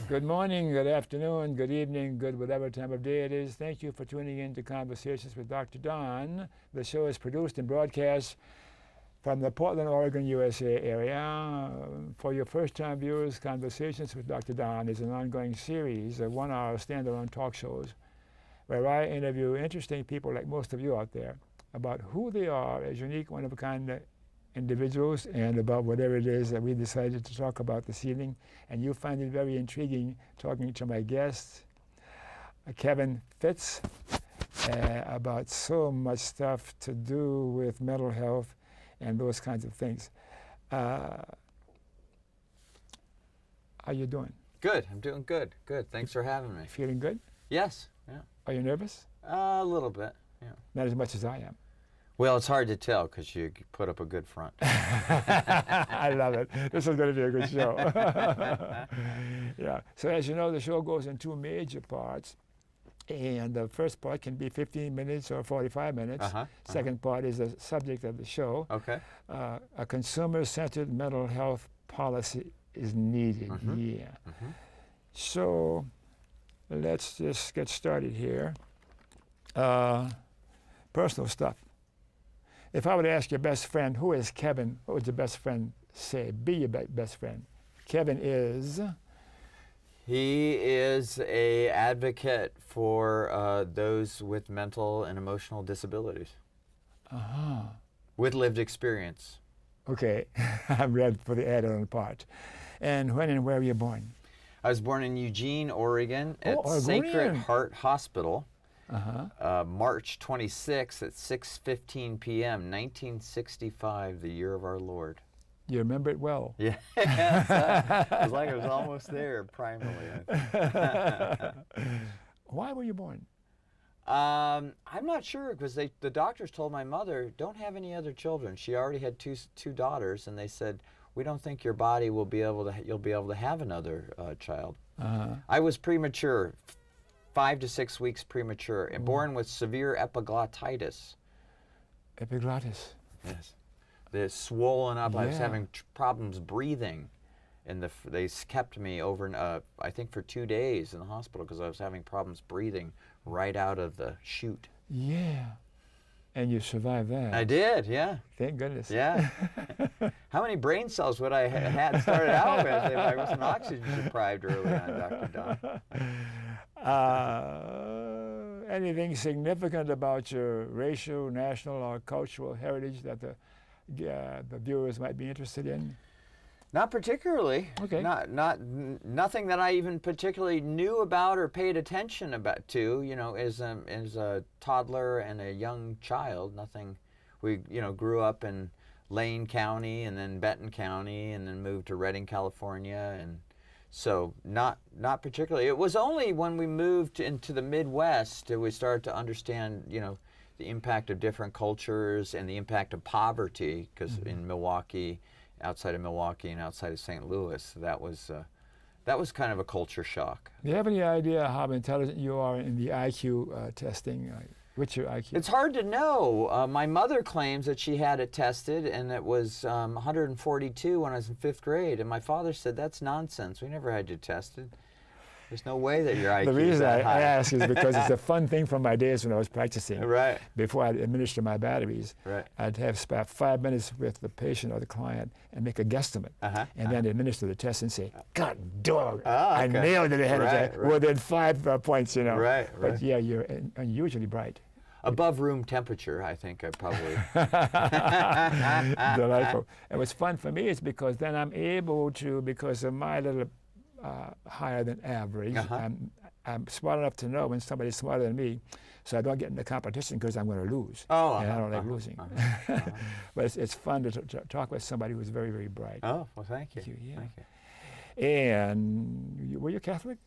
Good morning, good afternoon, good evening, good whatever time of day it is. Thank you for tuning in to Conversations with Dr. Don. The show is produced and broadcast from the Portland, Oregon, USA area. For your first-time viewers, Conversations with Dr. Don is an ongoing series of one-hour standalone talk shows where I interview interesting people like most of you out there about who they are as unique, one-of-a-kind individuals and about whatever it is that we decided to talk about this evening. And you'll find it very intriguing talking to my guest, Kevin Fitz, about so much stuff to do with mental health and those kinds of things. How you doing? Good. I'm doing good. Good. Thanks for having me. Feeling good? Yes. Yeah. Are you nervous? A little bit. Yeah. Not as much as I am. Well, it's hard to tell because you put up a good front. I love it. This is going to be a good show. Yeah. So as you know, the show goes in two major parts. And the first part can be 15 minutes or 45 minutes. Second part is the subject of the show. Okay. A consumer-centered mental health policy is needed. Yeah. So let's just get started here. Personal stuff. If I were to ask your best friend, who is Kevin, what would your best friend say? Be your best friend. Kevin is? He is an advocate for those with mental and emotional disabilities. With lived experience. Okay. I'm ready for the add-on part. And when and where were you born? I was born in Eugene, Oregon at Oregon. Sacred Heart Hospital. March 26th at 6:15 p.m., 1965, the year of our Lord. You remember it well. Yeah, it was like I was almost there, primarily. Why were you born? I'm not sure because the doctors told my mother, don't have any other children. She already had two daughters, and they said, we don't think your body will be able to, you'll be able to have another child. I was premature. 5 to 6 weeks premature, and born with severe epiglottitis. Epiglottis? Yes. They're swollen up. Yeah. I was having problems breathing, and they kept me over, I think, for 2 days in the hospital because I was having problems breathing right out of the chute. Yeah. And you survived that. I did, yeah. Thank goodness. Yeah. How many brain cells would I have had started out with if I wasn't oxygen deprived early on, Dr. Don? Anything significant about your racial, national, or cultural heritage that the viewers might be interested in? Not particularly. Okay. Nothing that I even particularly knew about or paid attention to. You know, as a toddler and a young child, nothing. We grew up in Lane County and then Benton County and then moved to Redding, California, and so not particularly. It was only when we moved into the Midwest that we started to understand, the impact of different cultures and the impact of poverty, because in Milwaukee, outside of Milwaukee and outside of St. Louis, that was kind of a culture shock. Do you have any idea how intelligent you are in the IQ testing? What's your IQ? It's hard to know. My mother claims that she had it tested and it was 142 when I was in 5th grade, and my father said that's nonsense. We never had you tested. There's no way that your IQ The reason is that high. I ask is because it's a fun thing from my days when I was practicing. Right. Before I'd administer my batteries, right. I'd have about 5 minutes with the patient or the client and make a guesstimate, and then administer the test and say, God dog, I nailed it ahead of time, within 5 points, Right. But yeah, you're unusually bright. Above room temperature, I think I probably. Delightful. And what's fun for me is because then I'm able to, because of my little higher than average, I'm smart enough to know when somebody's smarter than me, so I don't get in the competition because I'm going to lose. And I don't like losing. But it's fun to talk with somebody who's very, very bright. Oh, well, thank you. Yeah. Thank you. And were you Catholic?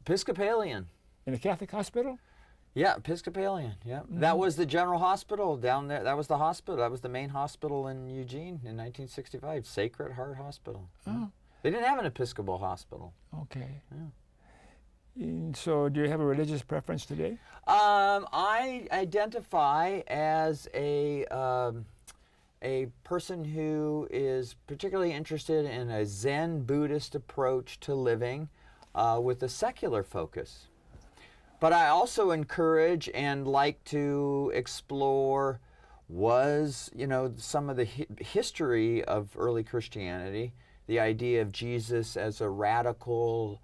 Episcopalian. In a Catholic hospital? Yeah, Episcopalian, yeah. That was the general hospital down there. That was the hospital. That was the main hospital in Eugene in 1965, Sacred Heart Hospital. Oh. They didn't have an Episcopal hospital. Okay. Yeah. And so do you have a religious preference today? I identify as a person who is particularly interested in a Zen Buddhist approach to living. with a secular focus. But I also encourage and like to explore some of the history of early Christianity, the idea of Jesus as a radical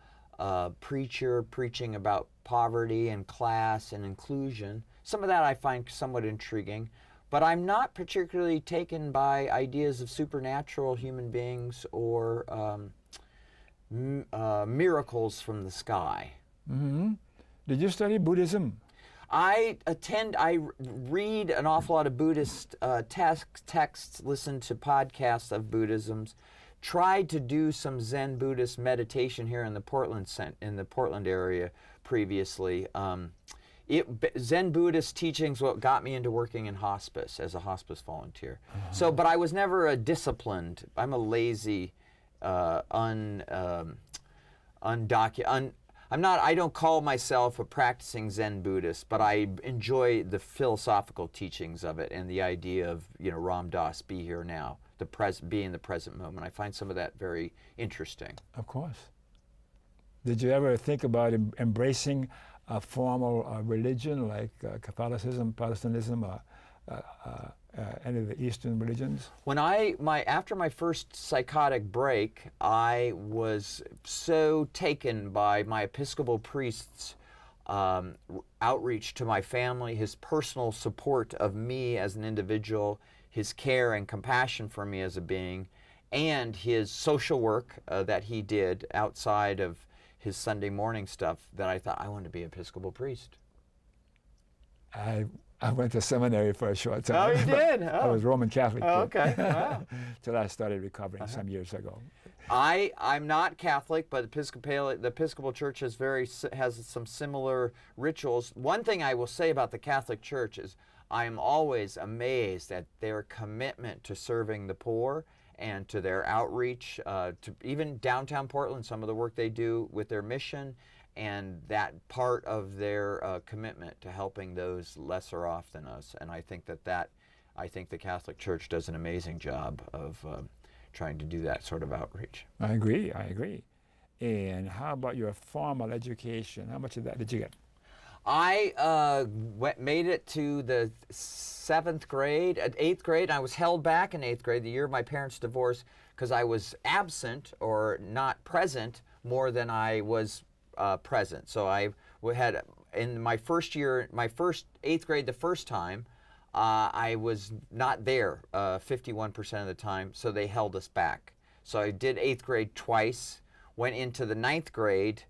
preacher preaching about poverty and class and inclusion. Some of that I find somewhat intriguing, but I'm not particularly taken by ideas of supernatural human beings or miracles from the sky. Mm-hmm. Did you study Buddhism? I read an awful lot of Buddhist texts, listen to podcasts of Buddhisms, tried to do some Zen Buddhist meditation here in the Portland area previously. Zen Buddhist teachings what got me into working in hospice as a hospice volunteer. So, but I was never a disciplined. I'm a lazy, I don't call myself a practicing Zen Buddhist, but I enjoy the philosophical teachings of it and the idea of, Ram Dass, be here now, be in the present moment. I find some of that very interesting. Of course. Did you ever think about embracing a formal religion like Catholicism, Protestantism, any of the Eastern religions? When after my first psychotic break, I was so taken by my Episcopal priest's outreach to my family, his personal support of me as an individual, his care and compassion for me as a being, and his social work that he did outside of his Sunday morning stuff, that I thought I wanted to be an Episcopal priest. I went to seminary for a short time. Oh, you did? Oh. I was Roman Catholic. Oh, okay. Wow. Till I started recovering some years ago. I'm not Catholic, but the Episcopal Church has some similar rituals. One thing I will say about the Catholic Church is I am always amazed at their commitment to serving the poor and to their outreach, to even downtown Portland, some of the work they do with their mission, and that part of their commitment to helping those lesser off than us. And I think I think the Catholic Church does an amazing job of trying to do that sort of outreach. I agree. And how about your formal education? How much of that did you get? I made it to the 8th grade. I was held back in 8th grade, the year of my parents' divorce, because I was absent or not present more than I was present. So I had, in my first year, my first 8th grade, the first time, I was not there 51% of the time, so they held us back. So I did 8th grade twice, went into the 9th grade,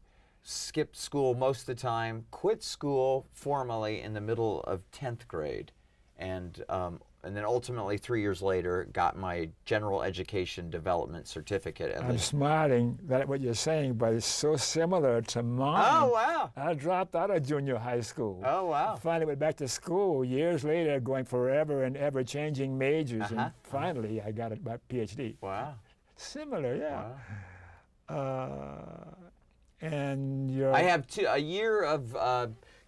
skipped school most of the time, quit school formally in the middle of 10th grade, and then ultimately 3 years later got my general education development certificate. I'm smiling at what you're saying, but it's so similar to mine. Oh, wow. I dropped out of junior high school. Oh, wow. Finally went back to school years later, going forever and ever changing majors, and finally I got my PhD. Wow. Similar, yeah. Wow. And I have a year of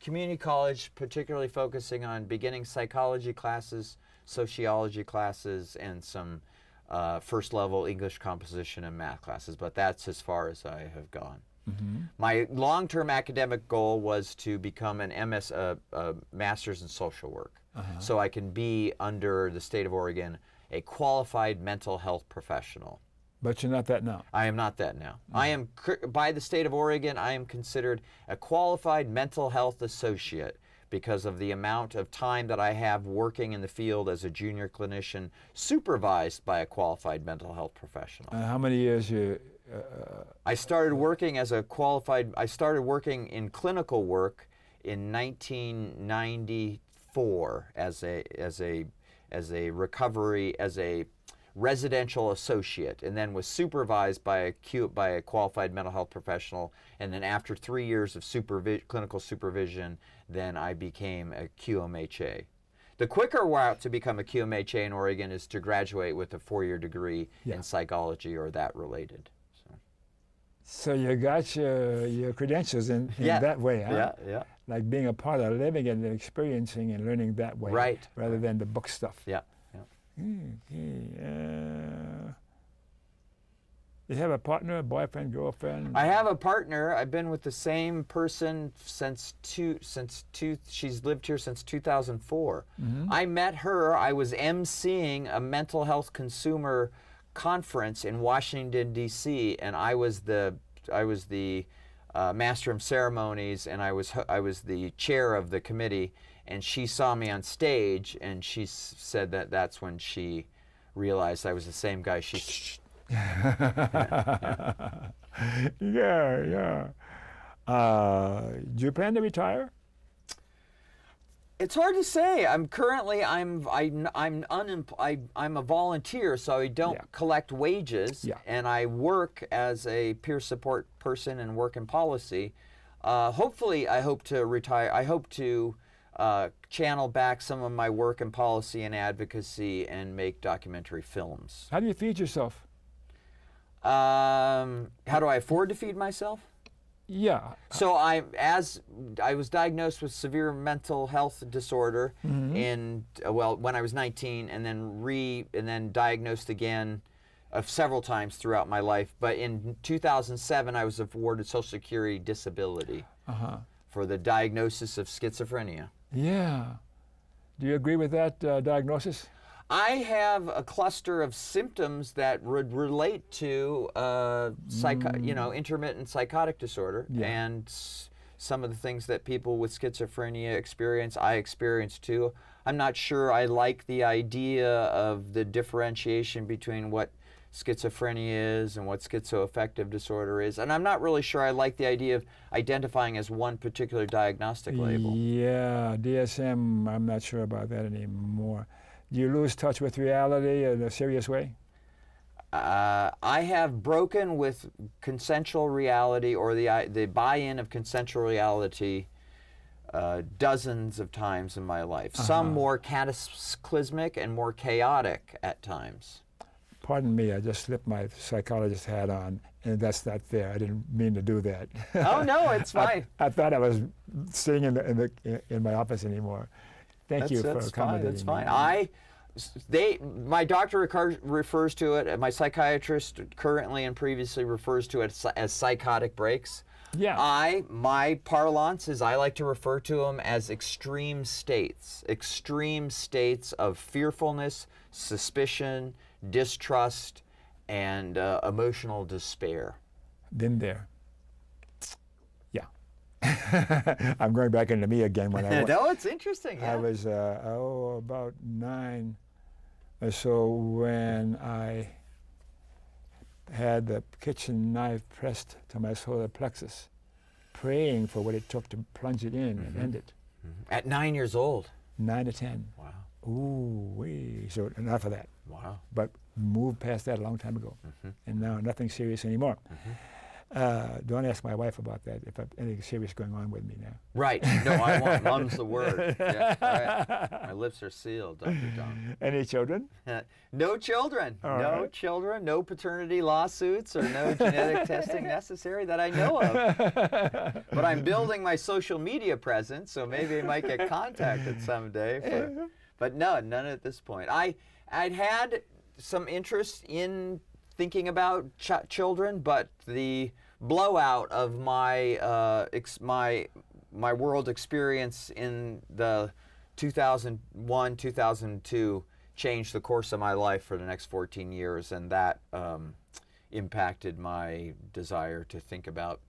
community college, particularly focusing on beginning psychology classes, sociology classes, and some first level English composition and math classes, but that's as far as I have gone. Mm-hmm. My long-term academic goal was to become an master's in social work, so I can be, under the state of Oregon, a qualified mental health professional. But you're not that now. I am not that now. I am, by the state of Oregon, I am considered a qualified mental health associate because of the amount of time that I have working in the field as a junior clinician supervised by a qualified mental health professional. How many years you... I started working in clinical work in 1994 as a residential associate, and then was supervised by a qualified mental health professional, and then after 3 years of clinical supervision, then I became a QMHA. The quicker route to become a QMHA in Oregon is to graduate with a 4-year degree in psychology or that related. So you got your credentials in that way, huh? Yeah. Like being a part of living and experiencing and learning that way, right? Rather than the book stuff. Yeah. Okay. You have a partner, boyfriend, girlfriend? I have a partner. I've been with the same person she's lived here since 2004. I met her, I was emceeing a mental health consumer conference in Washington, D.C., and I was the master of ceremonies, and I was the chair of the committee, and she saw me on stage, and she said that's when she realized I was the same guy she... Yeah. Do you plan to retire? It's hard to say. I'm a volunteer, so I don't collect wages, and I work as a peer support person and work in policy. Hopefully, I hope to retire. I hope to channel back some of my work in policy and advocacy and make documentary films. How do you feed yourself? How do I afford to feed myself? Yeah. So I was diagnosed with severe mental health disorder when I was 19, and then diagnosed again several times throughout my life. But in 2007, I was awarded Social Security disability for the diagnosis of schizophrenia. Yeah. Do you agree with that diagnosis? I have a cluster of symptoms that would relate to intermittent psychotic disorder, and some of the things that people with schizophrenia experience, I experience too. I'm not sure I like the idea of the differentiation between what schizophrenia is and what schizoaffective disorder is, and I'm not really sure I like the idea of identifying as one particular diagnostic label. Yeah, DSM, I'm not sure about that anymore. Do you lose touch with reality in a serious way? I have broken with consensual reality, or the buy-in of consensual reality, dozens of times in my life. Some more cataclysmic and more chaotic at times. Pardon me, I just slipped my psychologist hat on, and that's not fair. I didn't mean to do that. Oh no, it's fine. I thought I was sitting in my office anymore. Thank you for accommodating. That's fine. My doctor refers to it, my psychiatrist currently and previously refers to it as psychotic breaks. Yeah. My parlance is I like to refer to them as extreme states of fearfulness, suspicion, distrust, and emotional despair. Been there. I'm going back into me again. When I no, it's interesting. Yeah. I was about 9 or so when I had the kitchen knife pressed to my solar plexus, praying for what it took to plunge it in and end it. At 9 years old? 9 to 10. Wow. Ooh, wee. So enough of that. Wow. But moved past that a long time ago, and now nothing serious anymore. Don't ask my wife about that, if anything serious going on with me now. Right. No, I want mum's the word. Yeah, right. My lips are sealed, Dr. Don. Any children? No children. No children. No paternity lawsuits or no genetic testing necessary that I know of. But I'm building my social media presence, so maybe I might get contacted someday. But no, none at this point. I'd had some interest in thinking about children, but the blowout of my my world experience in the 2001, 2002 changed the course of my life for the next 14 years, and that impacted my desire to think about,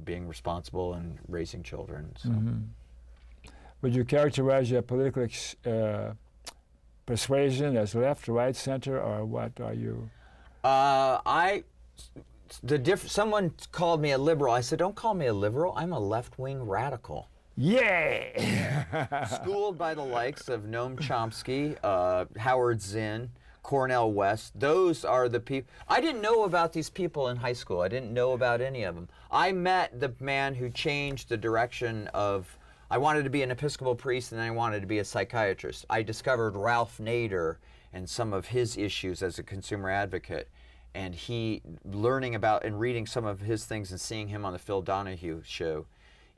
being responsible and raising children. So. Would you characterize your political persuasion as left, right, center, or what are you? Someone called me a liberal. I said, don't call me a liberal. I'm a left-wing radical. Yay! Schooled by the likes of Noam Chomsky, Howard Zinn, Cornel West. Those are the people. I didn't know about these people in high school. I didn't know about any of them. I met the man who changed the direction of, I wanted to be an Episcopal priest, and then I wanted to be a psychiatrist. I discovered Ralph Nader and some of his issues as a consumer advocate. And learning about and reading some of his things and seeing him on the Phil Donahue show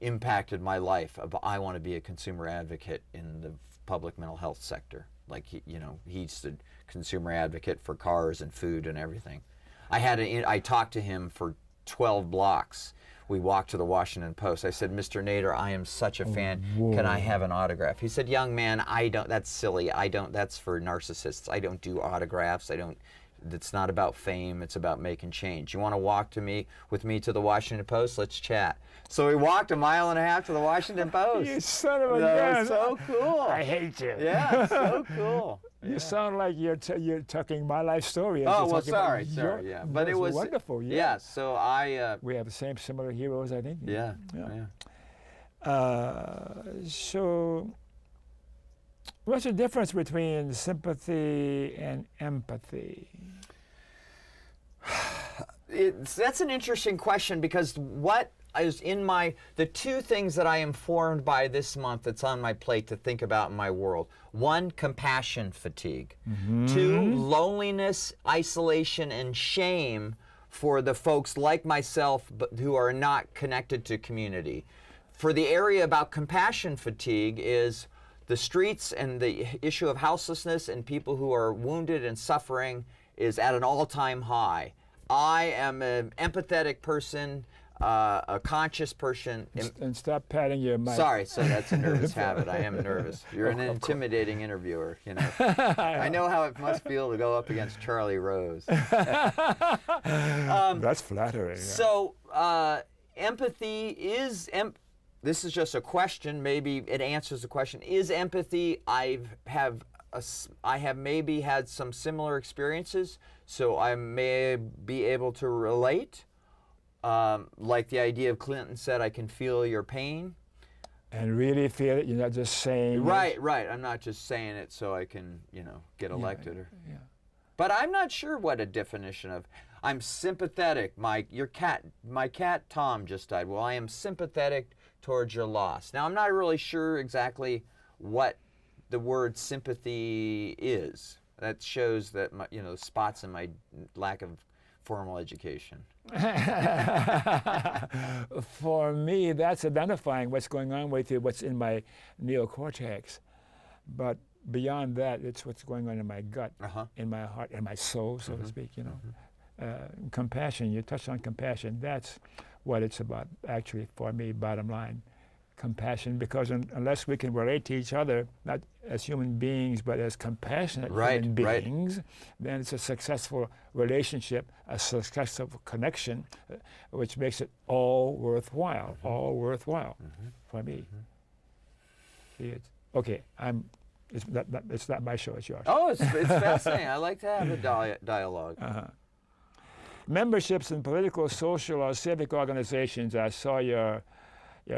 impacted my life. I want to be a consumer advocate in the public mental health sector. Like, he's the consumer advocate for cars and food and everything. I talked to him for 12 blocks. We walked to the Washington Post. I said, Mr. Nader, I am such a fan. Whoa. Can I have an autograph? He said, young man, that's silly. That's for narcissists. I don't do autographs. It's not about fame. It's about making change. You want to walk with me to the Washington Post? Let's chat. So we walked 1.5 miles to the Washington Post. You son of a gun. That was so cool. I hate you. Yeah, so cool. You sound like you're talking my life story. Oh, well, sorry, yeah. But it was wonderful. Yeah. Yeah, so we have the same similar heroes, I think. Yeah. So, what's the difference between sympathy and empathy? That's an interesting question, because what is the two things that I am formed by this month that's on my plate to think about in my world. One, compassion fatigue. Mm-hmm. Two, loneliness, isolation, and shame for the folks like myself but who are not connected to community. For the area about compassion fatigue is the streets, and the issue of houselessness and people who are wounded and suffering is at an all-time high. I am an empathetic person, a conscious person. And stop patting your mic. Sorry, so that's a nervous habit. I am nervous. You're an intimidating interviewer, you know. I know how it must feel to go up against Charlie Rose. That's flattering. Yeah. So empathy is... This is just a question. Maybe it answers the question. Is empathy? I have maybe had some similar experiences, so I may be able to relate. Like the idea of Clinton said, I can feel your pain. And really feel it. You're not just saying Right. I'm not just saying it so I can, get elected. But I'm not sure what a definition of. I'm sympathetic. My cat Tom just died. Well, I am sympathetic towards your loss. Now, I'm not really sure exactly what the word sympathy is. That shows that spots in my lack of formal education. For me, that's identifying what's going on with you, what's in my neocortex. But beyond that, it's what's going on in my gut, in my heart, in my soul, so to speak. Compassion. You touched on compassion. That's what it's about, actually, for me, bottom line. Compassion, because unless we can relate to each other, not as human beings, but as compassionate human beings, then it's a successful relationship, a successful connection, which makes it all worthwhile, for me. Okay, it's not my show, it's yours. Oh, it's fascinating. I like to have a dialogue. Memberships in political, social, or civic organizations. I saw your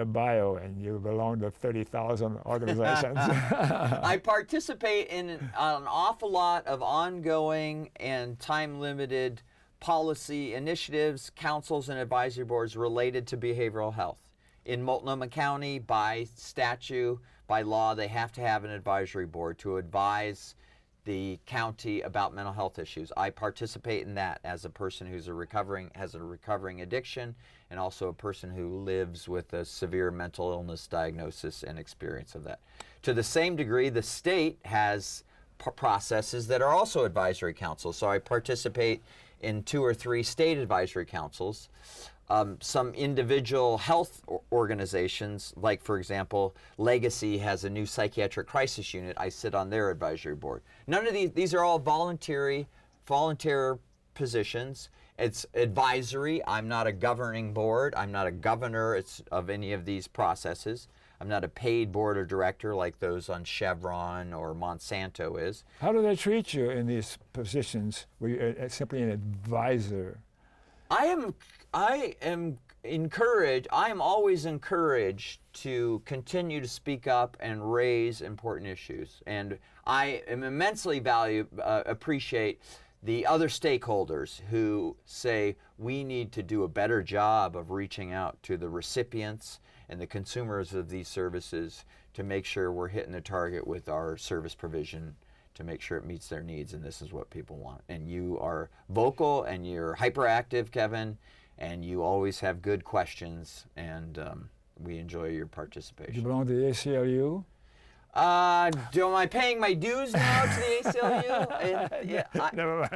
bio, and you belong to 30,000 organizations. I participate in an awful lot of ongoing and time-limited policy initiatives, councils, and advisory boards related to behavioral health. In Multnomah County, by statute, by law, they have to have an advisory board to advise the county about mental health issues. I participate in that as a person who's has a recovering addiction, and also a person who lives with a severe mental illness diagnosis and experience of that. To the same degree, the state has processes that are also advisory councils. So I participate in 2 or 3 state advisory councils. Some individual health organizations, like, for example, Legacy has a new psychiatric crisis unit. I sit on their advisory board. None of these are all volunteer positions. It's advisory. I'm not a governing board. I'm not a governor of any of these processes. I'm not a paid board or director like those on Chevron or Monsanto is. How do they treat you in these positions where you're simply an advisor? I am always encouraged to continue to speak up and raise important issues. And I am immensely appreciate the other stakeholders who say we need to do a better job of reaching out to the recipients and the consumers of these services to make sure we're hitting the target with our service provision, to make sure it meets their needs, and this is what people want. And you are vocal, and you're hyperactive, Kevin, and you always have good questions, and we enjoy your participation. Do you belong to the ACLU? Am I paying my dues now to the ACLU? Never mind.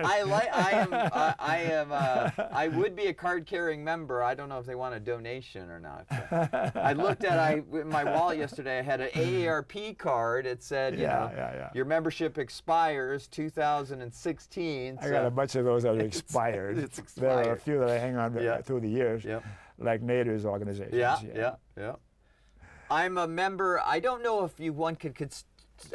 I would be a card-carrying member. I don't know if they want a donation or not. I looked at in my wallet yesterday. I had an AARP card. It said, your membership expires 2016. I got a bunch of those that are expired. It's expired. There are a few that I hang on to through the years, like Nader's organizations. Yeah. I'm a member. I don't know if one could.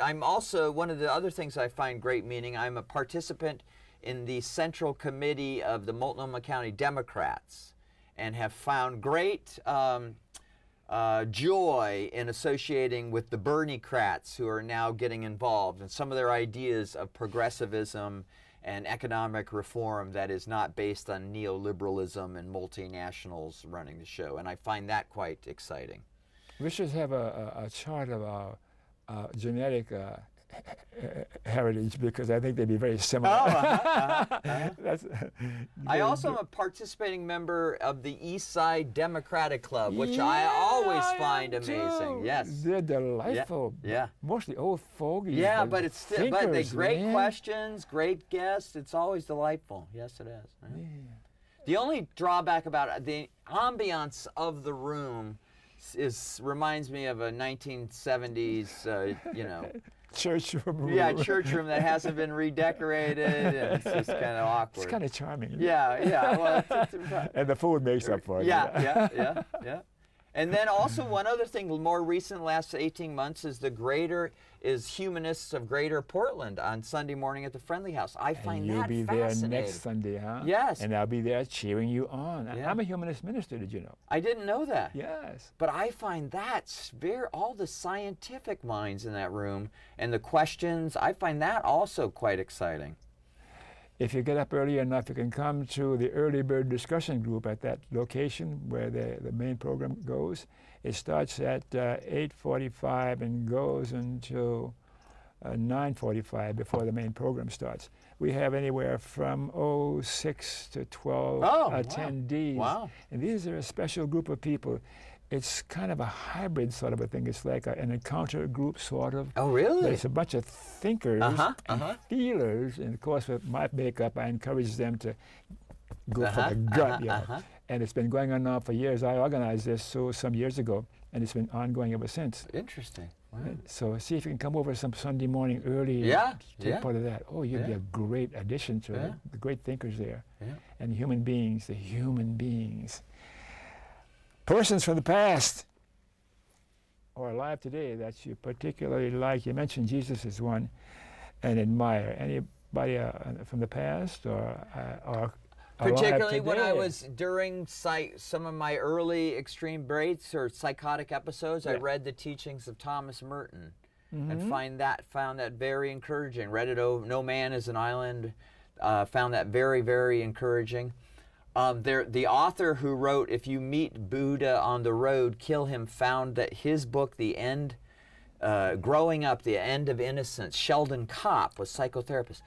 I'm also, one of the other things I find great meaning, I'm a participant in the Central Committee of the Multnomah County Democrats and have found great joy in associating with the Bernie-crats who are now getting involved and some of their ideas of progressivism and economic reform that is not based on neoliberalism and multinationals running the show. And I find that quite exciting. We should have a chart of our genetic heritage, because I think they'd be very similar. I also am a participating member of the East Side Democratic Club, which I always find amazing. Yes, they're delightful. Yeah. Mostly old fogies. Yeah, but it's still, but they great questions, great guests. It's always delightful. Yes, it is. Yeah. The only drawback about it, the ambiance of the room reminds me of a 1970s, church room. Yeah, church room that hasn't been redecorated, and it's just kind of awkward. It's kind of charming. Yeah. Well, and the food makes up for it. Yeah. And then also one other thing, more recent, last 18 months, is Humanists of Greater Portland on Sunday morning at the Friendly House. I find that fascinating. You'll be there next Sunday, huh? Yes. And I'll be there cheering you on. I'm a humanist minister, did you know? I didn't know that. Yes. But I find that all the scientific minds in that room and the questions, I find that also quite exciting. If you get up early enough, you can come to the early bird discussion group at that location where the main program goes. It starts at 8:45 and goes until 9:45 before the main program starts. We have anywhere from 6 to 12 attendees. Wow. And these are a special group of people. It's kind of a hybrid sort of a thing. It's like an encounter group sort of. Oh, really? But it's a bunch of thinkers and feelers. And of course, with my makeup, I encourage them to go for the gut. And it's been going on now for years. I organized this some years ago, and it's been ongoing ever since. Interesting. Wow. So see if you can come over some Sunday morning early and take part of that. Oh, you'd be a great addition to it. The great thinkers there. And the human beings. Persons from the past or alive today that you particularly like. You mentioned Jesus as one and admire. Anybody from the past or particularly when I was during some of my early extreme breaks or psychotic episodes, I read the teachings of Thomas Merton and found that very encouraging. Read it over. No Man is an Island. Found that very, very encouraging. The author who wrote "If You Meet Buddha on the Road, Kill Him" found that his book, Growing Up, The End of Innocence, Sheldon Kopp was psychotherapist.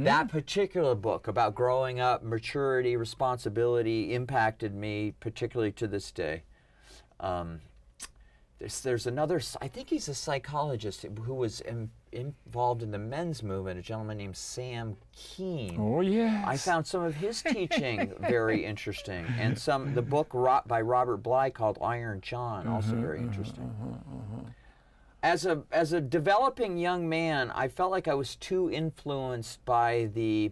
That particular book about growing up, maturity, responsibility, impacted me particularly to this day. There's another, I think he's a psychologist who was involved in the men's movement, a gentleman named Sam Keene. Oh, yes. I found some of his teaching very interesting. And the book by Robert Bly called Iron John, also very interesting. As a developing young man, I felt like I was too influenced by the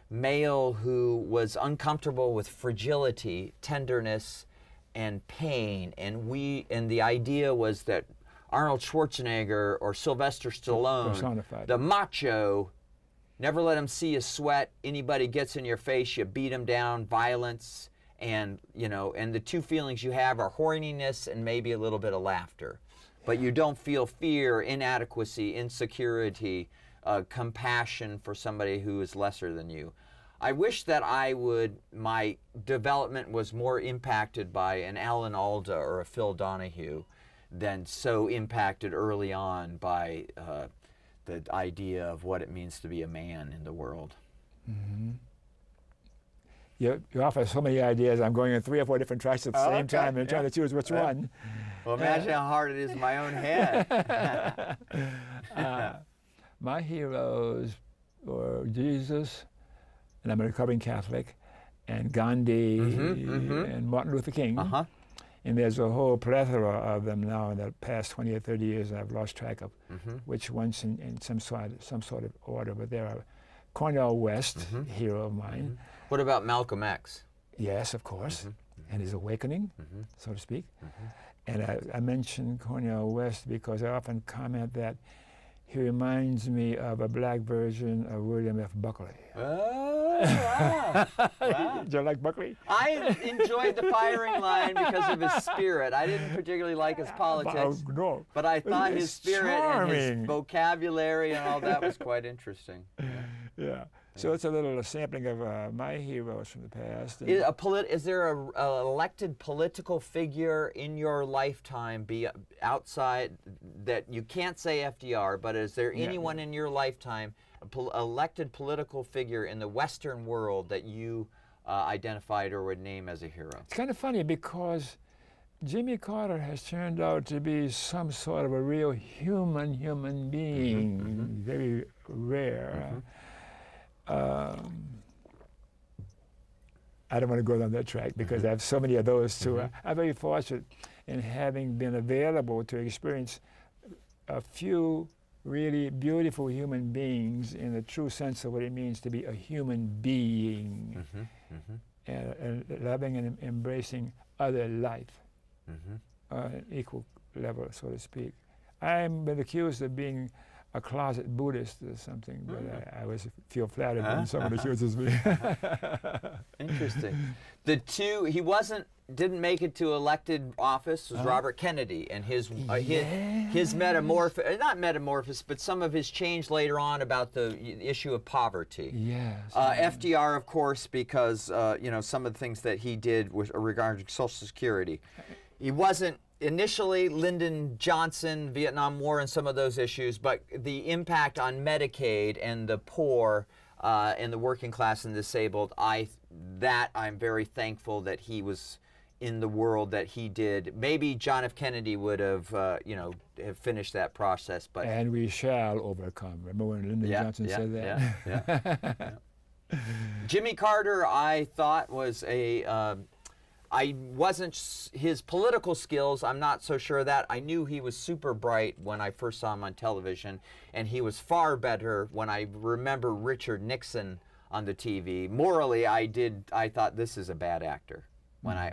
male who was uncomfortable with fragility, tenderness, and pain, and the idea was that Arnold Schwarzenegger or Sylvester Stallone, the macho, never let him see you sweat. Anybody gets in your face, you beat him down. Violence, and the two feelings you have are horniness and maybe a little bit of laughter, but you don't feel fear, inadequacy, insecurity, compassion for somebody who is lesser than you. I wish that my development was more impacted by an Alan Alda or a Phil Donahue than so impacted early on by the idea of what it means to be a man in the world. You offer so many ideas. I'm going in 3 or 4 different tracks at the same time and trying to choose which one. Well, imagine how hard it is in my own head. My heroes were Jesus, and I'm a recovering Catholic, and Gandhi, and Martin Luther King. And there's a whole plethora of them now in the past 20 or 30 years, and I've lost track of which ones in some sort of order. But there are Cornel West, hero of mine. What about Malcolm X? Yes, of course, and his awakening, so to speak. And I mentioned Cornel West because I often comment that he reminds me of a black version of William F. Buckley. Oh, wow. Wow. Do you like Buckley? I enjoyed the firing line because of his spirit. I didn't particularly like his politics, no. but I thought his spirit charming. and his vocabulary and all that was quite interesting. Yeah. So it's a little sampling of my heroes from the past. Is there an elected political figure in your lifetime outside that you can't say FDR, but is there anyone in your lifetime, elected political figure in the Western world that you identified or would name as a hero? It's kind of funny because Jimmy Carter has turned out to be some sort of a real human being, very rare. I don't want to go down that track because I have so many of those too. I'm very fortunate in having been available to experience a few really beautiful human beings in the true sense of what it means to be a human being, and loving and embracing other life on an equal level, so to speak. I've been accused of being a closet Buddhist or something, but I always feel flattered when someone accuses me. Interesting. Didn't make it to elected office was Robert Kennedy, and his metamorphosis, but some of his change later on about the issue of poverty. Yes. FDR, of course, because some of the things that he did regarding Social Security. He wasn't initially Lyndon Johnson, Vietnam War, and some of those issues, but the impact on Medicaid and the poor and the working class and disabled, I'm very thankful that he was in the world that he did. Maybe John F. Kennedy would have, have finished that process, but and we shall overcome. Remember when Lyndon Johnson said that? Jimmy Carter, I thought was I wasn't his political skills. I'm not so sure of that. I knew he was super bright when I first saw him on television, and he was far better when I remember Richard Nixon on the TV. Morally, I thought this is a bad actor. When I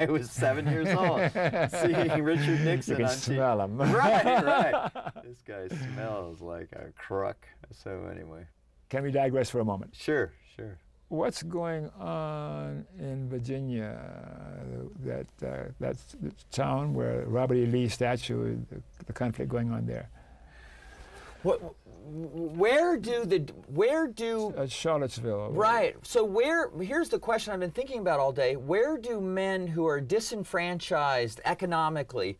was 7 years old, seeing Richard Nixon you can on smell TV. him. Right. This guy smells like a crook. So anyway. Can we digress for a moment? Sure. What's going on in Virginia, that's the town where Robert E. Lee statue, the conflict going on there? Where do Charlottesville. Right. So here's the question I've been thinking about all day. Where do men who are disenfranchised economically,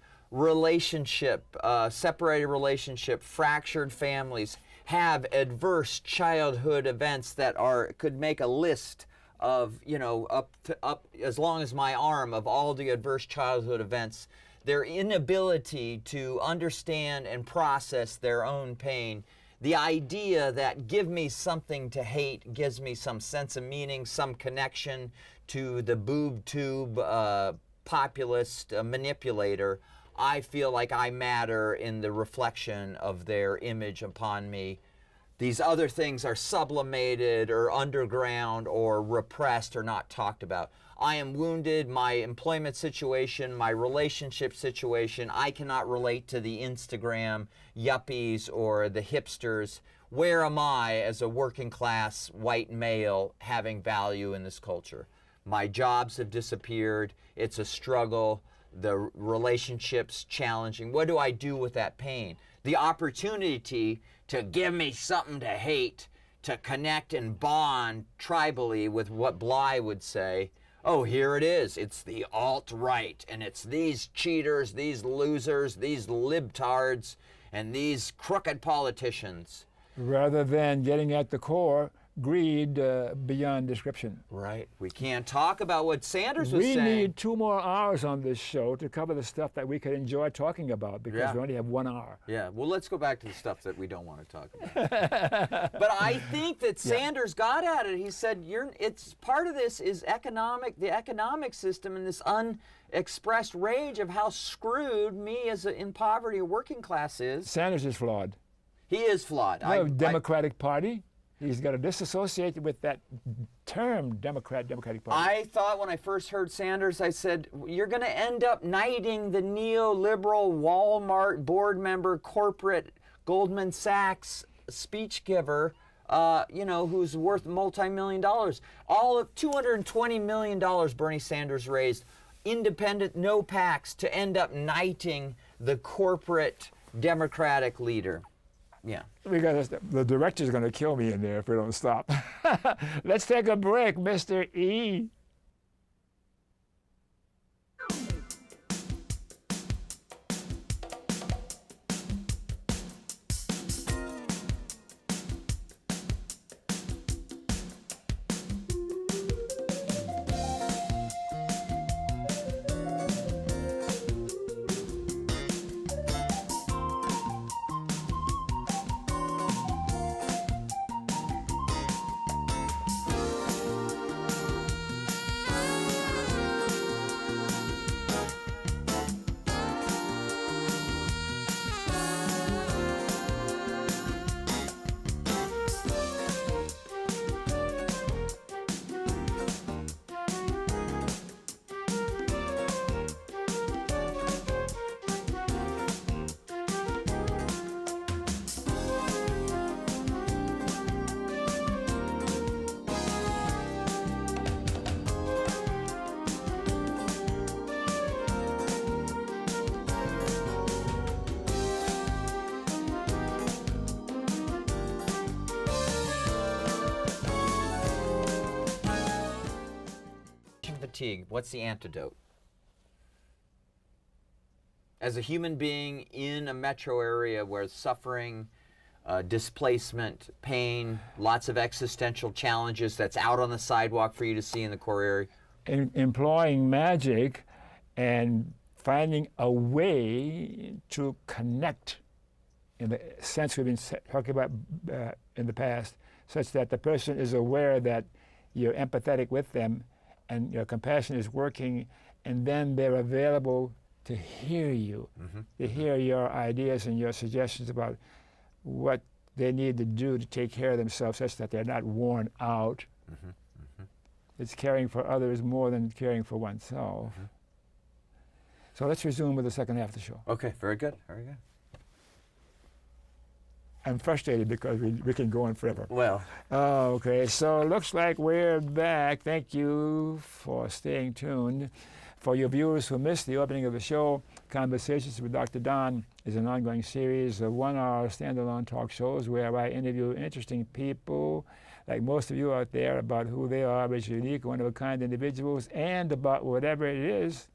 separated relationship, fractured families, have adverse childhood events that could make a list of, up as long as my arm of all the adverse childhood events, their inability to understand and process their own pain, the idea that give me something to hate gives me some sense of meaning, some connection to the boob tube populist manipulator, I feel like I matter in the reflection of their image upon me. These other things are sublimated or underground or repressed or not talked about. I am wounded, my employment situation, my relationship situation, I cannot relate to the Instagram yuppies or the hipsters. Where am I as a working class white male having value in this culture? My jobs have disappeared. It's a struggle. The relationship's challenging. What do I do with that pain? The opportunity to give me something to hate, to connect and bond tribally with what Bly would say. Oh, here it is. It's the alt-right, and it's these cheaters, these losers, these libtards, and these crooked politicians. Rather than getting at the core, greed beyond description. Right. We can't talk about what Sanders was saying. We need 2 more hours on this show to cover the stuff that we could enjoy talking about because we only have 1 hour. Yeah. Well, let's go back to the stuff that we don't want to talk about. But I think that Sanders got at it. He said, it's part of this is the economic system and this unexpressed rage of how screwed me as in poverty or working class is. Sanders is flawed. He is flawed. The Democratic Party. He's got to disassociate with that term, Democratic Party. I thought when I first heard Sanders, I said, you're going to end up knighting the neoliberal Walmart board member, corporate Goldman Sachs speech giver, who's worth multi-million dollars. All of $220 million Bernie Sanders raised, independent, no PACs, to end up knighting the corporate Democratic leader. Yeah. Because the director's going to kill me in there if we don't stop. Let's take a break, Mr. E. Fatigue. What's the antidote? As a human being in a metro area where suffering, displacement, pain, lots of existential challenges that's out on the sidewalk for you to see in the core area. Employing magic and finding a way to connect in the sense we've been talking about in the past, such that the person is aware that you're empathetic with them and your compassion is working, and then they're available to hear you, to hear your ideas and your suggestions about what they need to do to take care of themselves such that they're not worn out. It's caring for others more than caring for oneself. So let's resume with the second half of the show. Okay, very good, very good. I'm frustrated because we can go on forever. Well. Okay, so looks like we're back. Thank you for staying tuned. For your viewers who missed the opening of the show, Conversations with Dr. Don is an ongoing series of 1-hour standalone talk shows where I interview interesting people, like most of you out there, about who they are as unique, one-of-a-kind individuals, and about whatever it is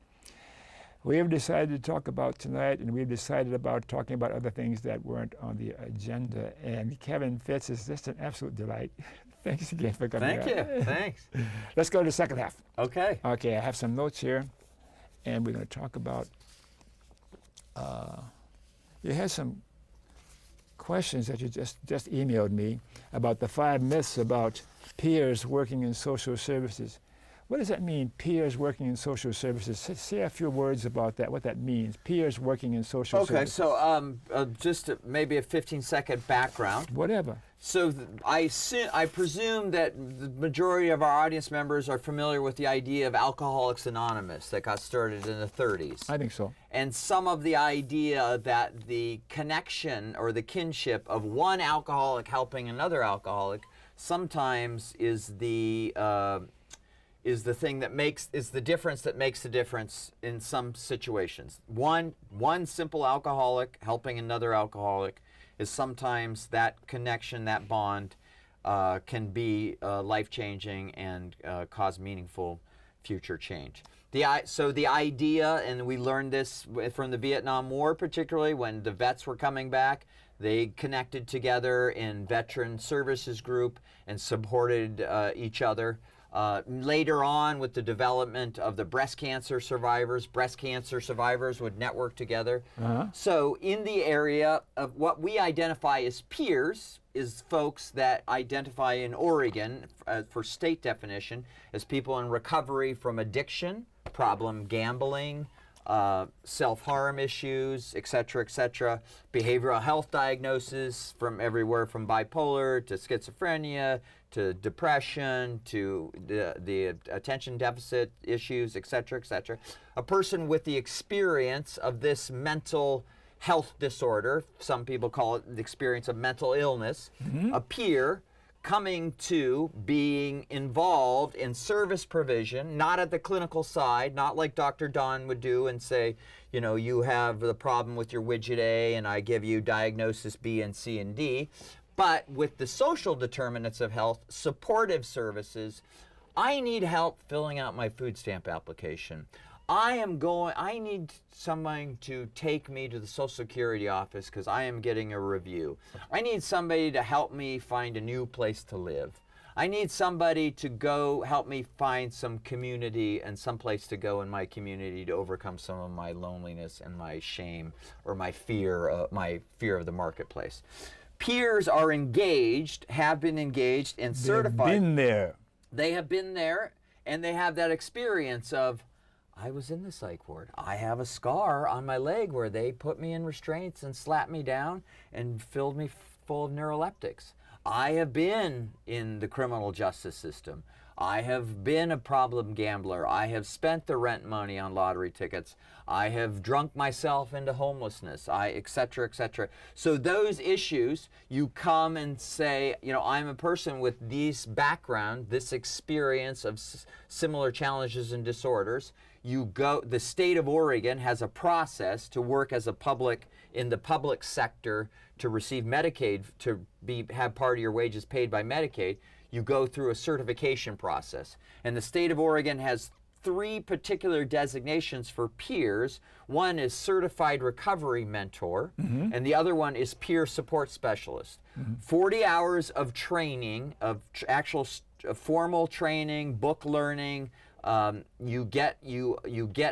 we have decided to talk about tonight, and we've decided about talking about other things that weren't on the agenda. And Kevin Fitz is just an absolute delight. Thanks again for coming. Thank you. Thanks. Let's go to the second half. Okay. Okay, I have some notes here, and we're going to talk about. You had some questions that you just emailed me about the 5 myths about peers working in social services. What does that mean, peers working in social services? Say a few words about that, what that means, peers working in social services. Okay, so just maybe a 15-second background. Whatever. So I presume that the majority of our audience members are familiar with the idea of Alcoholics Anonymous that got started in the 30s. I think so. And some of the idea that the connection or the kinship of one alcoholic helping another alcoholic sometimes is the thing that is the difference that makes the difference in some situations. One simple alcoholic helping another alcoholic is sometimes that connection, that bond, can be life-changing and cause meaningful future change. So the idea, and we learned this from the Vietnam War particularly, when the vets were coming back, They connected together in veteran services group and supported each other. Later on, with the development of the breast cancer survivors would network together. So in the area of what we identify as peers is folks that identify in Oregon, for state definition, as people in recovery from addiction, problem gambling, self-harm issues, et cetera, behavioral health diagnosis from everywhere from bipolar to schizophrenia to depression to the attention deficit issues, et cetera. A person with the experience of this mental health disorder, some people call it the experience of mental illness, a peer coming to being involved in service provision, not at the clinical side, not like Dr. Don would do and say, you know, you have the problem with your widget A and I give you diagnosis B and C and D, but with the social determinants of health, supportive services. I need help filling out my food stamp application. I need someone to take me to the Social Security office because I am getting a review. I need somebody to help me find a new place to live. I need somebody to go help me find some community and some place to go in my community to overcome some of my loneliness and my shame or my fear of the marketplace. Peers are engaged, have been engaged, and certified. They've been there. They have been there, and they have that experience of, I was in the psych ward. I have a scar on my leg where they put me in restraints and slapped me down and filled me full of neuroleptics. I have been in the criminal justice system. I have been a problem gambler. I have spent the rent money on lottery tickets. I have drunk myself into homelessness, et cetera, et cetera. So those issues, you come and say, you know, I'm a person with this background, this experience of similar challenges and disorders. The state of Oregon has a process to work as in the public sector to receive Medicaid, to have part of your wages paid by Medicaid. You go through a certification process. And the state of Oregon has 3 particular designations for peers. One is Certified Recovery Mentor, and the other one is Peer Support Specialist. 40 hours of training, of actual formal training, book learning. You get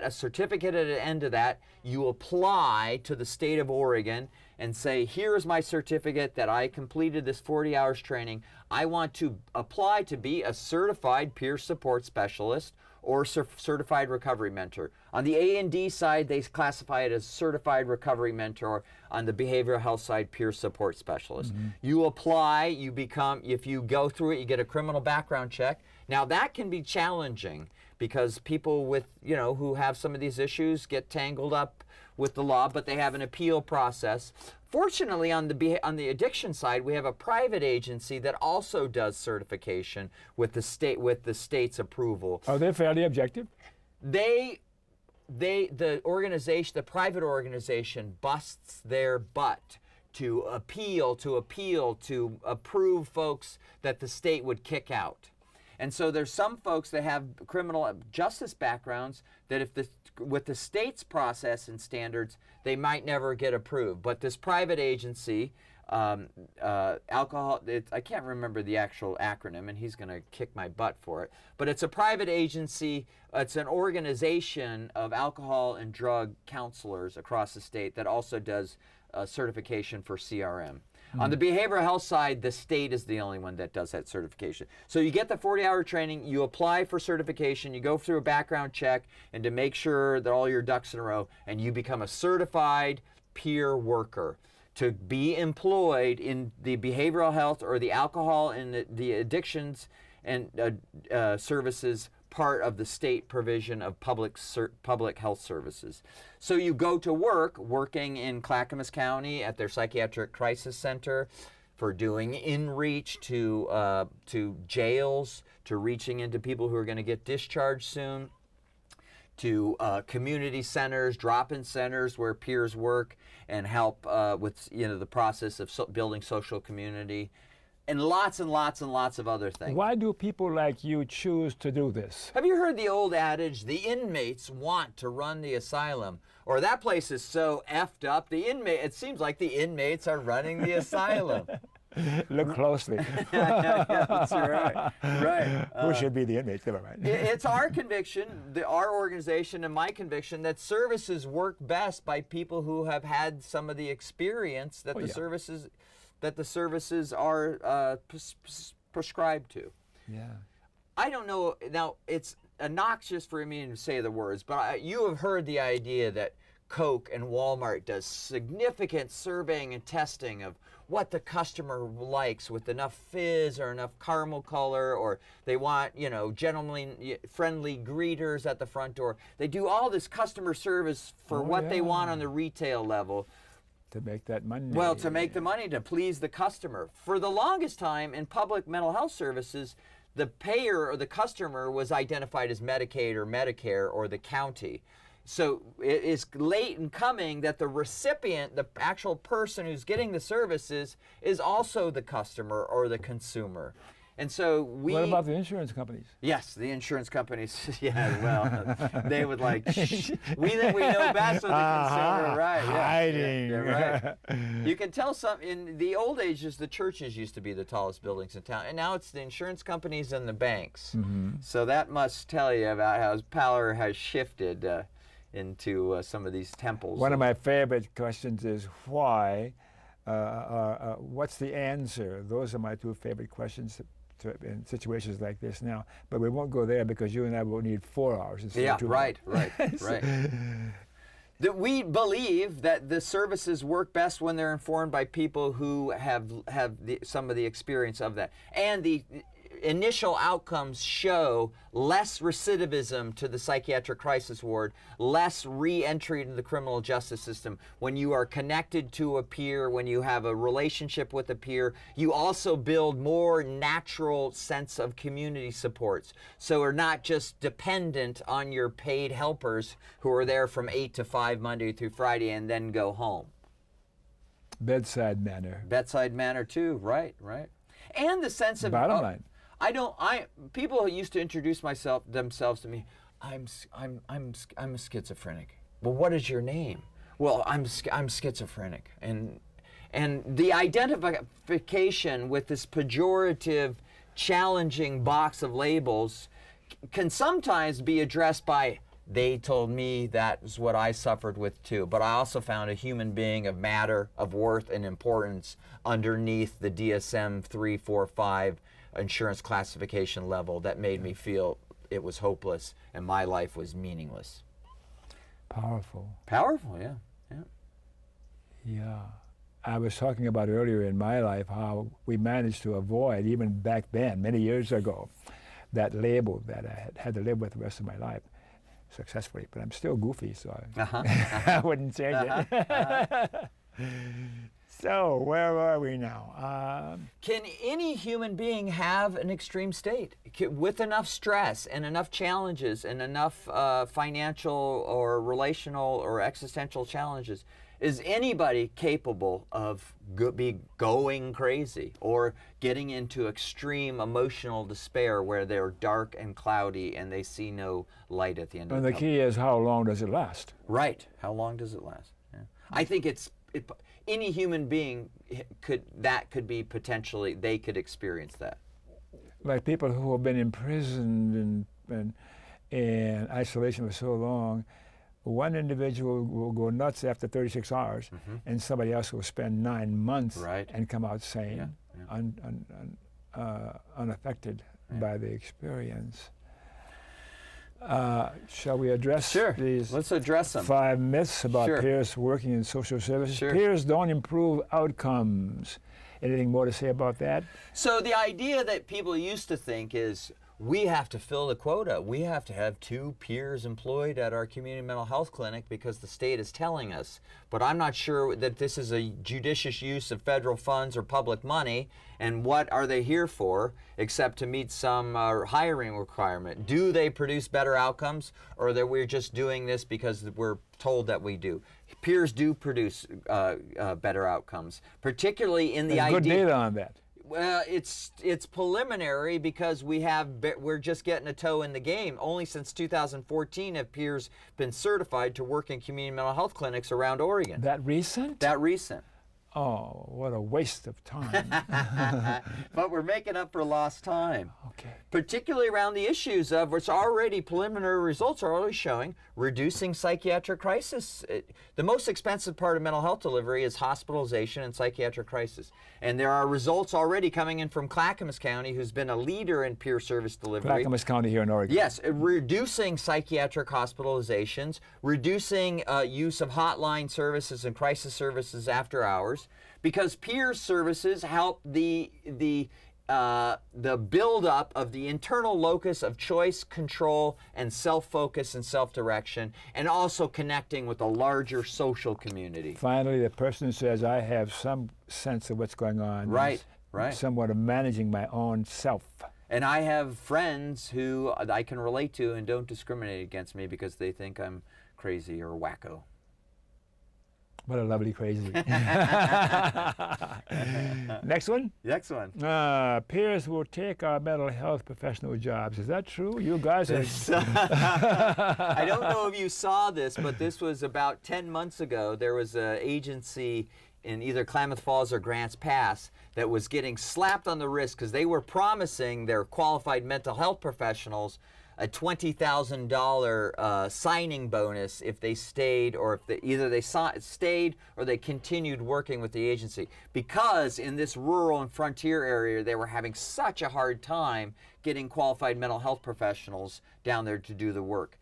a certificate at the end of that. You apply to the state of Oregon and say, here is my certificate that I completed this 40 hours training. I want to apply to be a certified peer support specialist or certified recovery mentor. On the A&D side, they classify it as certified recovery mentor. On the behavioral health side, peer support specialist. You apply, you become, if you go through it, you get a criminal background check. Now that can be challenging because people with, you know, who have some of these issues get tangled up with the law, but they have an appeal process. Fortunately, on the addiction side, we have a private agency that also does certification with the state's approval. Are they fairly objective? The private organization busts their butt to appeal to approve folks that the state would kick out. And so there's some folks that have criminal justice backgrounds that with the state's process and standards, they might never get approved. But this private agency, alcohol, I can't remember the actual acronym, and he's going to kick my butt for it. But it's a private agency. It's an organization of alcohol and drug counselors across the state that also does certification for CRM. On the behavioral health side, the state is the only one that does that certification. So you get the 40-hour training, you apply for certification, you go through a background check, and to make sure that all your ducks in a row, and you become a certified peer worker to be employed in the behavioral health or the alcohol and the addictions and services part of the state provision of public health services. So you go to working in Clackamas County at their psychiatric crisis center, for doing in-reach to jails, to reaching into people who are going to get discharged soon, to community centers, drop-in centers where peers work and help with the process of building social community. and lots and lots and lots of other things. Why do people like you choose to do this? Have you heard the old adage, the inmates want to run the asylum? Or that place is so effed up, it seems like the inmates are running the asylum. Look closely. Yeah, that's right. Right. Who should be the inmates? Never mind. It's our conviction, our organization and my conviction, that services work best by people who have had some of the experience that the services are prescribed to. Yeah. I don't know. Now, it's obnoxious for me to say the words, but you have heard the idea that Coke and Walmart does significant surveying and testing of what the customer likes with enough fizz or enough caramel color, or they want, gentlemanly, friendly greeters at the front door. They do all this customer service for what they want on the retail level. To make that money. Well, to make the money, to please the customer. For the longest time in public mental health services, the payer or the customer was identified as Medicaid or Medicare or the county. So it is late in coming that the recipient, the actual person who's getting the services, is also the customer or the consumer. And so What about the insurance companies? Yes, the insurance companies. Yeah, well, they would like, we think we know best with the consumer, right? Hiding. Yeah, right. You can tell in the old ages, the churches used to be the tallest buildings in town, and now it's the insurance companies and the banks. Mm-hmm. So that must tell you about how power has shifted into some of these temples. One of my favorite questions is why, what's the answer? Those are my two favorite questions in situations like this now. But we won't go there because you and I will need 4 hours instead of 2 hours. Right. That we believe that the services work best when they're informed by people who have some of the experience of that. And the initial outcomes show less recidivism to the psychiatric crisis ward, less re-entry into the criminal justice system. When you are connected to a peer, when you have a relationship with a peer, you also build more natural sense of community supports. So we're not just dependent on your paid helpers who are there from 8 to 5 Monday through Friday and then go home. Bedside manner. Bedside manner too, right. And the sense of bottom line. People used to introduce themselves to me. I'm a schizophrenic. Well, what is your name? Well, I'm schizophrenic. And the identification with this pejorative, challenging box of labels can sometimes be addressed by, they told me that is what I suffered with too. But I also found a human being of matter, of worth and importance underneath the DSM-3, 4, 5 insurance classification level that made me feel it was hopeless and my life was meaningless. Powerful. Powerful, yeah. Yeah. I was talking about earlier in my life how we managed to avoid, even back then, many years ago, that label that I had to live with the rest of my life successfully. But I'm still goofy, so I wouldn't change it. So, where are we now? Can any human being have an extreme state with enough stress and enough challenges and enough financial or relational or existential challenges? Is anybody capable of going crazy or getting into extreme emotional despair where they're dark and cloudy and they see no light at the end of the tunnel? And the key is, how long does it last? Right. How long does it last? Yeah. I think any human being could be potentially, they could experience that. Like people who have been imprisoned and in isolation for so long, one individual will go nuts after 36 hours, and somebody else will spend 9 months and come out sane, unaffected by the experience. Shall we address these? Let's address them. 5 myths about peers working in social services. Peers don't improve outcomes. Anything more to say about that? So the idea that people used to think is, we have to fill the quota. We have to have 2 peers employed at our community mental health clinic because the state is telling us. But I'm not sure that this is a judicious use of federal funds or public money. And what are they here for except to meet some hiring requirement? Do they produce better outcomes, or that we're just doing this because we're told that we do? Peers do produce better outcomes, particularly in the idea. There's good data on that. Well, it's preliminary because we're just getting a toe in the game. Only since 2014 have peers been certified to work in community mental health clinics around Oregon. That recent? That recent. Oh, what a waste of time. But we're making up for lost time. Okay. Particularly around the issues of what's already preliminary results are already showing reducing psychiatric crisis. The most expensive part of mental health delivery is hospitalization and psychiatric crisis. And there are results already coming in from Clackamas County, who's been a leader in peer service delivery. Clackamas County here in Oregon. Yes, reducing psychiatric hospitalizations, reducing use of hotline services and crisis services after hours, because peer services help the buildup of the internal locus of choice, control, and self-focus and self-direction, and also connecting with a larger social community. Finally, the person says, I have some sense of what's going on. Right, right. Somewhat of managing my own self. And I have friends who I can relate to and don't discriminate against me because they think I'm crazy or wacko. What a lovely crazy. Next one? Next one. Peers will take our mental health professional jobs. Is that true? You guys are... I don't know if you saw this, but this was about 10 months ago. There was an agency in either Klamath Falls or Grants Pass that was getting slapped on the wrist because they were promising their qualified mental health professionals a $20,000 signing bonus if they stayed, or if either they stayed or they continued working with the agency, because in this rural and frontier area they were having such a hard time getting qualified mental health professionals down there to do the work.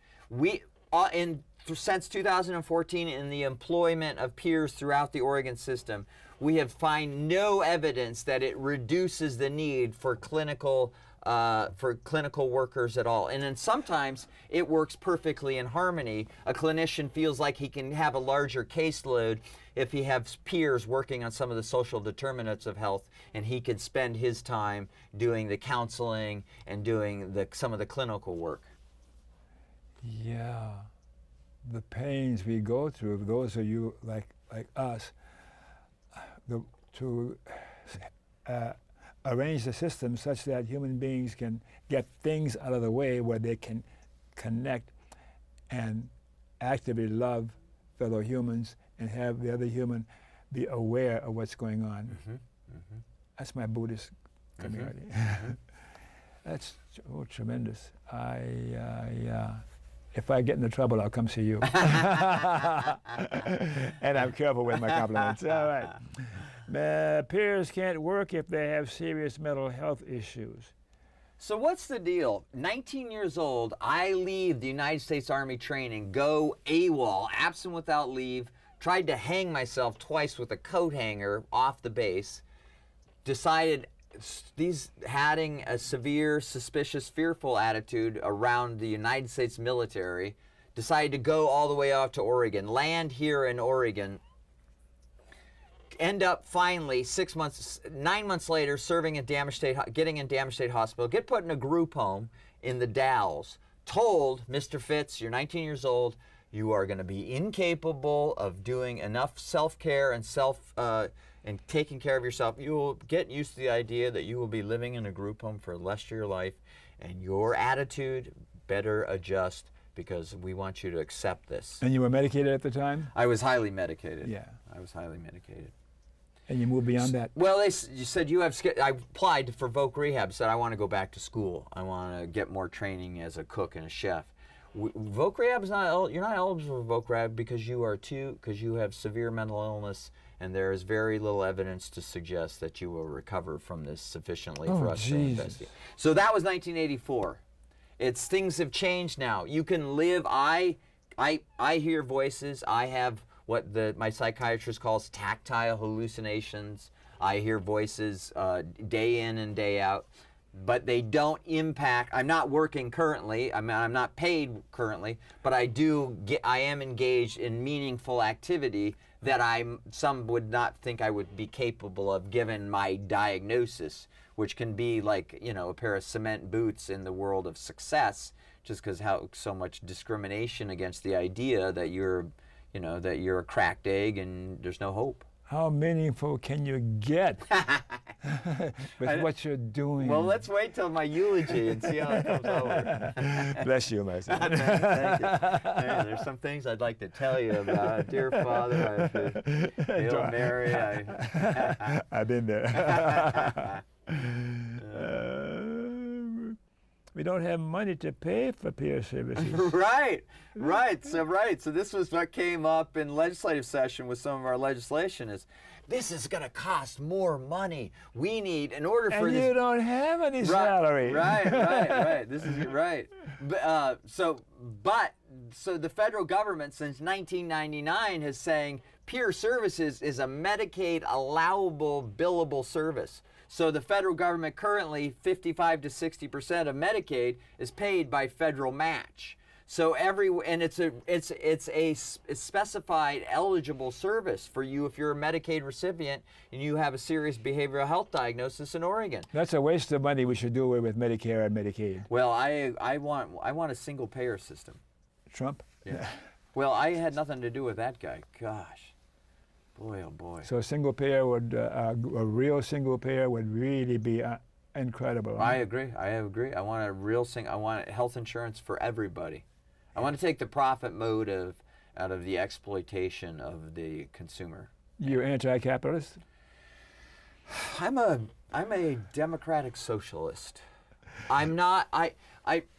Since 2014, in the employment of peers throughout the Oregon system, we have found no evidence that it reduces the need for clinical workers at all. And then sometimes it works perfectly in harmony. A clinician feels like he can have a larger caseload if he has peers working on some of the social determinants of health, and he can spend his time doing the counseling and doing some of the clinical work. Yeah. The pains we go through, those of you like us, to arrange the system such that human beings can get things out of the way where they can connect and actively love fellow humans and have the other human be aware of what's going on. Mm-hmm. Mm-hmm. That's my Buddhist community. Mm-hmm. That's tremendous. If I get into trouble, I'll come see you. And I'm careful with my compliments. All right. Peers can't work if they have serious mental health issues. So what's the deal? 19 years old, I leave the United States Army training, go AWOL, absent without leave, tried to hang myself twice with a coat hanger off the base, decided having a severe, suspicious, fearful attitude around the United States military, decided to go all the way off to Oregon, land here in Oregon, end up finally 9 months later serving at getting in Damage State Hospital, get put in a group home in the Dalles, told, Mr. Fitz, you're 19 years old, you are going to be incapable of doing enough self-care and and taking care of yourself. You will get used to the idea that you will be living in a group home for the rest of your life, and your attitude better adjust because we want you to accept this. And you were medicated at the time? I was highly medicated. Yeah. I was highly medicated. And you moved beyond that? Well, you said you have, I applied for voc rehab, said I want to go back to school. I want to get more training as a cook and a chef. Voc rehab is not, you're not eligible for voc rehab because you have severe mental illness, and there is very little evidence to suggest that you will recover from this sufficiently for us to investigate. So that was 1984. Things have changed now. You can live, I hear voices, I have what my psychiatrist calls tactile hallucinations. I hear voices day in and day out, but they don't impact. I'm not working currently. I'm not paid currently, but I am engaged in meaningful activity that some would not think I would be capable of given my diagnosis, which can be like, a pair of cement boots in the world of success, just because how so much discrimination against the idea that you're a cracked egg and there's no hope. How meaningful can you get? with what you're doing. Well, let's wait till my eulogy and see how it comes over. Bless you, my son. Thank you. Hey, there's some things I'd like to tell you about. Dear Father, Hail Mary. I've been there. We don't have money to pay for peer services. Right. So this was what came up in legislative session with some of our legislation is, this is going to cost more money. We need, in order for and this... you don't have any salary. Right. This is right. So the federal government since 1999 is saying peer services is a Medicaid allowable billable service. So the federal government currently 55 to 60% of Medicaid is paid by federal match. So it's a specified eligible service for you if you're a Medicaid recipient and you have a serious behavioral health diagnosis in Oregon. That's a waste of money. We should do away with Medicare and Medicaid. Well, I want a single payer system. Trump? Yeah. Well, I had nothing to do with that guy. Gosh. Boy, oh boy. So a single payer would, a real single payer would really be incredible. I agree. I want a real I want health insurance for everybody. I want to take the profit motive out of the exploitation of the consumer. You're anti-capitalist? I'm a democratic socialist. I'm not.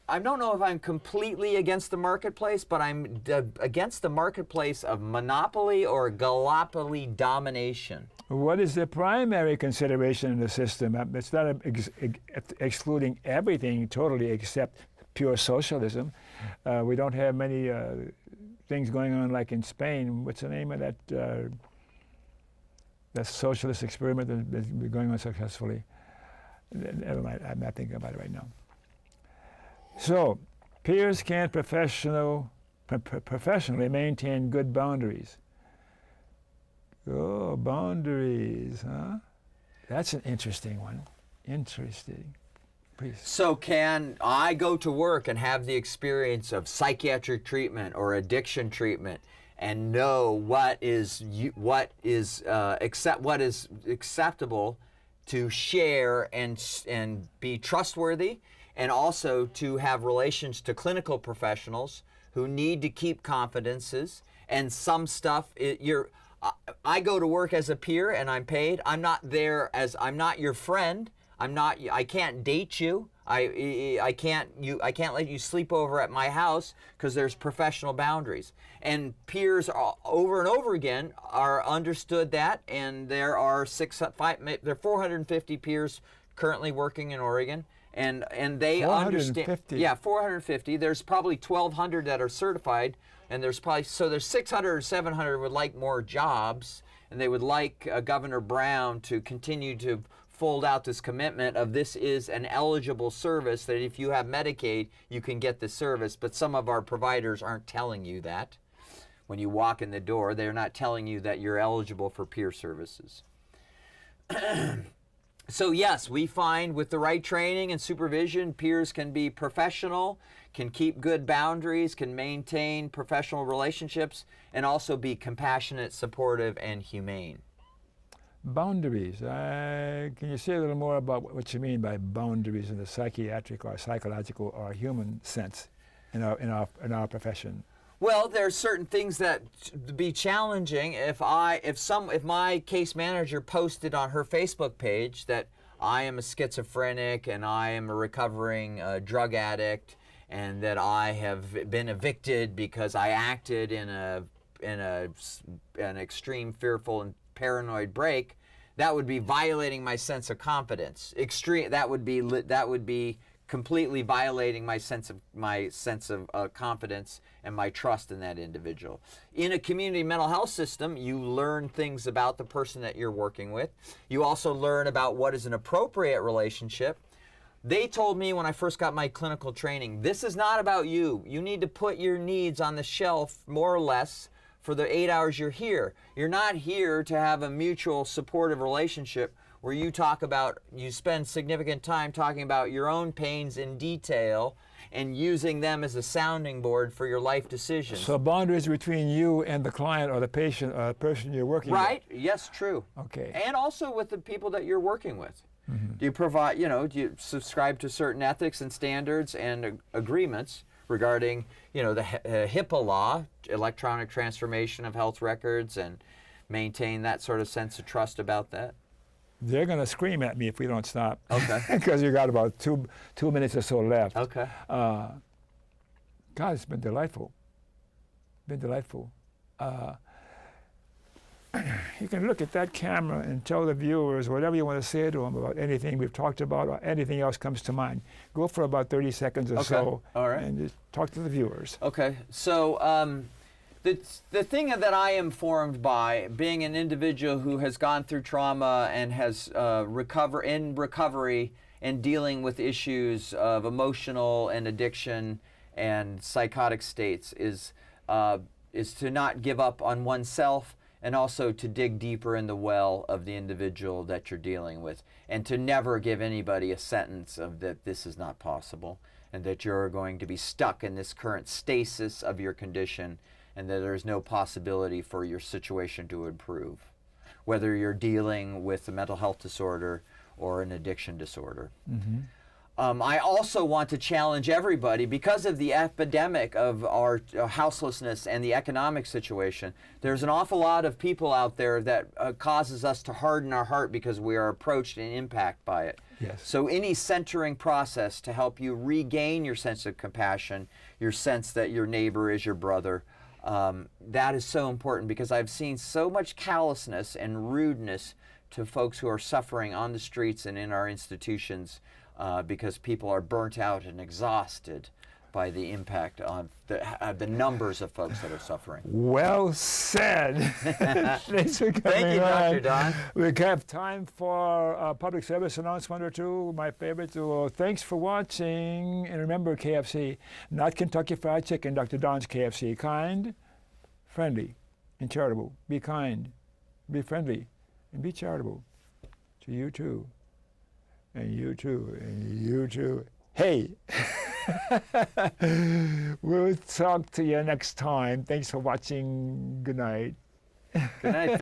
I don't know if I'm completely against the marketplace, but I'm against the marketplace of monopoly or galopoly domination. What is the primary consideration in the system? It's not excluding everything totally except pure socialism. We don't have many things going on like in Spain. What's the name of that socialist experiment that's been going on successfully? Never mind, I'm not thinking about it right now. So, peers can professionally maintain good boundaries. Oh, boundaries, huh? That's an interesting one. Interesting. Please. So can I go to work and have the experience of psychiatric treatment or addiction treatment and know what is acceptable to share and be trustworthy, and also to have relations to clinical professionals who need to keep confidences, and some stuff I go to work as a peer and I'm paid. I'm not your friend. I can't date you. I can't let you sleep over at my house because there's professional boundaries. And peers over and over again are understood that, and there are 450 peers currently working in Oregon, and they 450. understand. Yeah, 450. There's probably 1,200 that are certified, and there's 600 or 700 would like more jobs, and they would like Governor Brown to continue to fold out this commitment of this is an eligible service, that if you have Medicaid, you can get the service. But some of our providers aren't telling you that. When you walk in the door, they're not telling you that you're eligible for peer services. So yes, we find with the right training and supervision, peers can be professional, can keep good boundaries, can maintain professional relationships, and also be compassionate, supportive, and humane. Boundaries. Can you say a little more about what you mean by boundaries in the psychiatric or psychological or human sense in our profession? Well, there are certain things that be challenging. If my case manager posted on her Facebook page that I am a schizophrenic and I am a recovering drug addict, and that I have been evicted because I acted in an extreme, fearful, and paranoid break, that would be violating my sense of confidence. That would be completely violating my sense of confidence and my trust in that individual. In a community mental health system, you learn things about the person that you're working with. You also learn about what is an appropriate relationship. They told me when I first got my clinical training, this is not about you. You need to put your needs on the shelf, more or less, for the 8 hours you're here. You're not here to have a mutual supportive relationship where you spend significant time talking about your own pains in detail and using them as a sounding board for your life decisions. So boundaries between you and the client or the patient or the person you're working with. Right, yes, true. Okay. And also with the people that you're working with. Mm-hmm. Do you provide, do you subscribe to certain ethics and standards and agreements regarding, the HIPAA law, electronic transformation of health records, and maintain that sort of sense of trust about that? They're going to scream at me if we don't stop. Okay. Because you got about two minutes or so left. Okay. God, it's been delightful. Been delightful. You can look at that camera and tell the viewers whatever you want to say to them about anything we've talked about or anything else comes to mind. Go for about 30 seconds or so. All right. And just talk to the viewers. Okay. So the thing that I am formed by, being an individual who has gone through trauma and has recovery and dealing with issues of emotional and addiction and psychotic states, is to not give up on oneself, and also to dig deeper in the well of the individual that you're dealing with, and to never give anybody a sentence of that this is not possible, and that you're going to be stuck in this current stasis of your condition, and that there's no possibility for your situation to improve, whether you're dealing with a mental health disorder or an addiction disorder. Mm-hmm. I also want to challenge everybody, because of the epidemic of our houselessness and the economic situation. There's an awful lot of people out there that causes us to harden our heart because we are approached and impacted by it. Yes. So any centering process to help you regain your sense of compassion, your sense that your neighbor is your brother, that is so important, because I've seen so much callousness and rudeness to folks who are suffering on the streets and in our institutions, because people are burnt out and exhausted by the impact on the numbers of folks that are suffering. Well said. Thanks for coming Thank you, on. Dr. Don. We have time for a public service announcement or two, my favorite. So thanks for watching. And remember, KFC, not Kentucky Fried Chicken, Dr. Don's KFC. Kind, friendly, and charitable. Be kind, be friendly, and be charitable. To you too. And you too, and you too. Hey! We'll talk to you next time. Thanks for watching. Good night. Good night.